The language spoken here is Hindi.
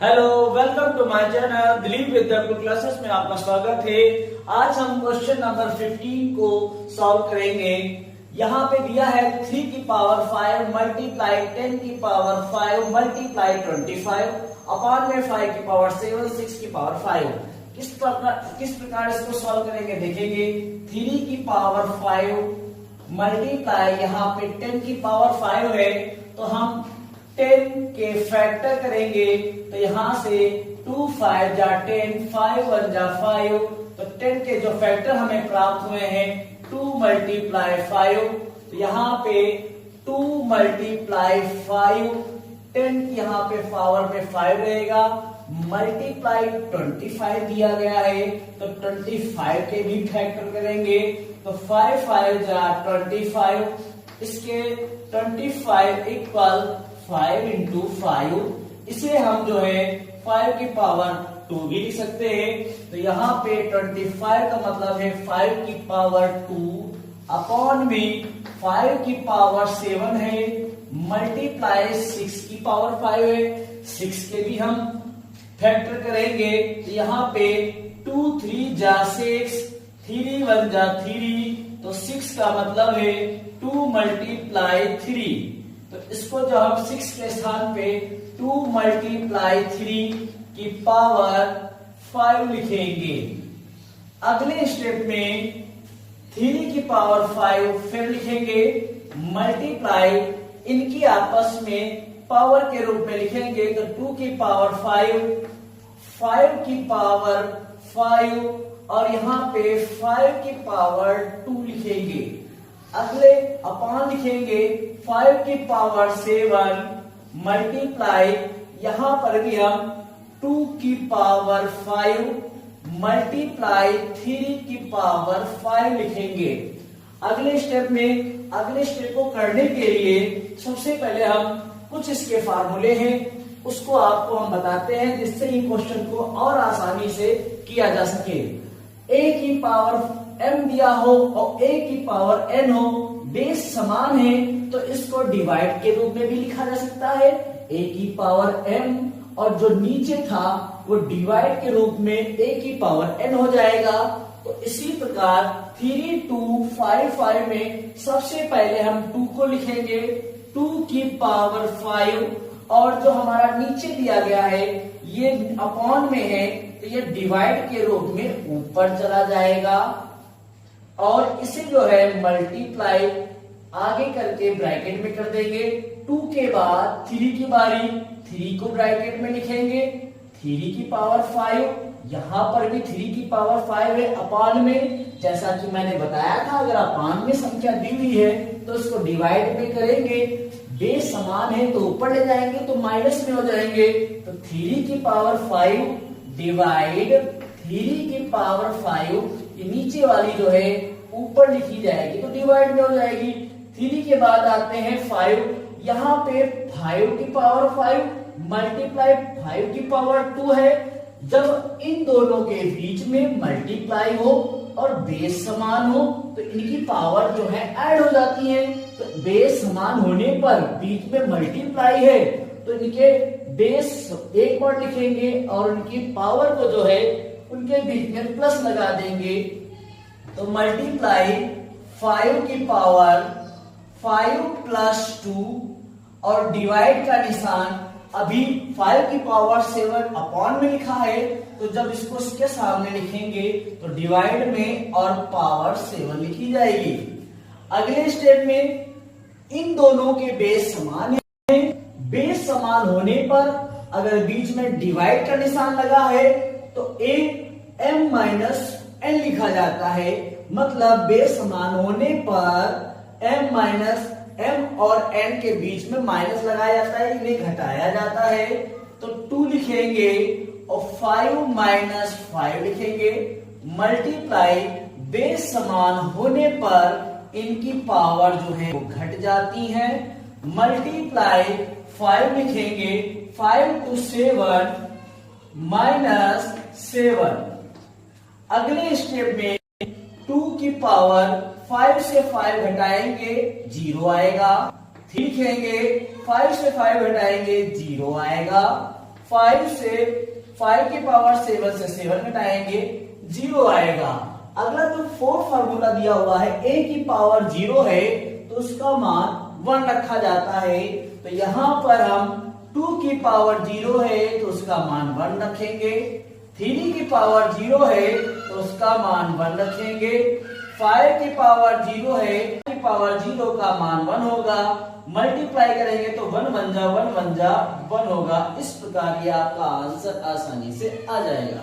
Hello, welcome to my channel Dilip Vidyapur classes में आपका स्वागत है। आज हम क्वेश्चन नंबर 15 को सॉल्व करेंगे। यहाँ पे दिया है 3 की पावर 5 मल्टीप्लाई 10 की पावर 5 मल्टीप्लाई 25 अपॉन में 5 की पावर 7 6 की पावर 5। किस प्रकार इसको सॉल्व करेंगे देखेंगे। 3 की पावर 5 मल्टीप्लाई यहाँ पे 10 की पावर 5 है तो हम 10 के फैक्टर करेंगे तो यहां से 2 5 जा 10 5 1 जा 5 तो 10 के जो फैक्टर हमें प्राप्त हुए हैं 2 मल्टीप्लाई 5 तो यहाँ पे 2 मल्टीप्लाई 5 10 यहाँ पे पावर में 5 रहेगा मल्टीप्लाई 25 दिया गया है तो 25 के भी फैक्टर करेंगे तो 5 5 जा 25 इसके 25 इक्वल 5 इंटू 5 इसे हम जो है 5 की पावर 2 भी लिख सकते हैं तो यहाँ पे 25 का मतलब है 5 की पावर 2 अपॉन में 5 की पावर 7 है मल्टीप्लाई 6 की पावर 5 है 6 के भी हम फैक्टर करेंगे तो यहाँ पे 2 3 जा 6 3 1 जा 3 तो 6 का मतलब है 2 मल्टीप्लाई 3 तो इसको जब हम 6 के स्थान पे 2 मल्टीप्लाई 3 की पावर 5 लिखेंगे। अगले स्टेप में 3 की पावर 5 फिर लिखेंगे मल्टीप्लाई इनकी आपस में पावर के रूप में लिखेंगे तो 2 की पावर 5 की पावर 5 और यहाँ पे 5 की पावर 2 लिखेंगे। अगले अपॉन लिखेंगे 5 की पावर 7 मल्टीप्लाई यहां पर भी हम 2 की पावर 5 मल्टीप्लाई 3 की पावर 5 लिखेंगे। अगले स्टेप को करने के लिए सबसे पहले हम कुछ इसके फार्मूले हैं उसको आपको हम बताते हैं जिससे ये क्वेश्चन को और आसानी से किया जा सके। a की पावर m दिया हो और a की पावर n हो बेस समान है तो इसको डिवाइड के रूप में भी लिखा जा सकता है a की पावर m और जो नीचे था वो डिवाइड के रूप में a की पावर n हो जाएगा। तो इसी प्रकार 3 2 5 5 में सबसे पहले हम 2 को लिखेंगे 2 की पावर 5 और जो हमारा नीचे दिया गया है ये अपॉन में है तो ये डिवाइड के रूप में ऊपर चला जाएगा और इसे जो है मल्टीप्लाई आगे करके ब्रैकेट में कर देंगे। 2 के बाद 3 की बारी 3 को ब्रैकेट में लिखेंगे 3 की पावर 5 यहाँ पर भी 3 की पावर 5 है अपान में जैसा कि मैंने बताया था अगर अपान में संख्या दी हुई है तो इसको डिवाइड में करेंगे बेस समान है तो ऊपर ले जाएंगे तो माइनस में हो जाएंगे तो 3 की पावर 5 डिवाइड 3 की पावर 5 ये नीचे वाली जो है ऊपर लिखी जाएगी तो डिवाइड में हो जाएगी। 3 के बाद आते हैं 5 यहाँ पे 5 की पावर 5 मल्टीप्लाई 5 की पावर 2 है। जब इन दोनों के बीच में मल्टीप्लाई हो और बेस समान हो तो इनकी पावर जो है ऐड हो जाती है तो बेस समान होने पर बीच में मल्टीप्लाई है तो इनके बेस एक बार लिखेंगे और उनकी पावर को जो है उनके बीच में प्लस लगा देंगे तो मल्टीप्लाई 5 की पावर 5 प्लस 2 और डिवाइड का निशान अभी 5 की पावर 7 अपॉन में लिखा है तो जब इसको इसके सामने लिखेंगे तो डिवाइड में और पावर 7 लिखी जाएगी। अगले स्टेप में इन दोनों के बेस समान है बेस समान होने पर अगर बीच में डिवाइड का निशान लगा है तो a m माइनस n लिखा जाता है मतलब बेस समान होने पर m माइनस m और n के बीच में माइनस लगाया जाता है इन्हें घटाया जाता है तो 2 लिखेंगे और 5 माइनस 5 लिखेंगे मल्टीप्लाई बेस समान होने पर इनकी पावर जो है वो घट जाती है मल्टीप्लाई 5 लिखेंगे 5 to 7 माइनस 7। अगले स्टेप में 2 की पावर 5 से 5 घटाएंगे 0 आएगा। लिखेंगे 5 से 5 घटाएंगे 0 आएगा। 5 की पावर 7 से 7 घटाएंगे 0 आएगा। अगला जो फोर्थ फार्मूला दिया हुआ है a की पावर 0 है तो उसका मान 1 रखा जाता है। तो यहां पर हम 2 की पावर 0 है तो उसका मान 1 रखेंगे, 3 की पावर 0 है तो उसका मान 1 रखेंगे, 5 की पावर 0 है की पावर 0 का मान 1 होगा, मल्टीप्लाई करेंगे तो 1 बन जा 1 होगा। इस प्रकार ये आपका आंसर आसानी से आ जाएगा।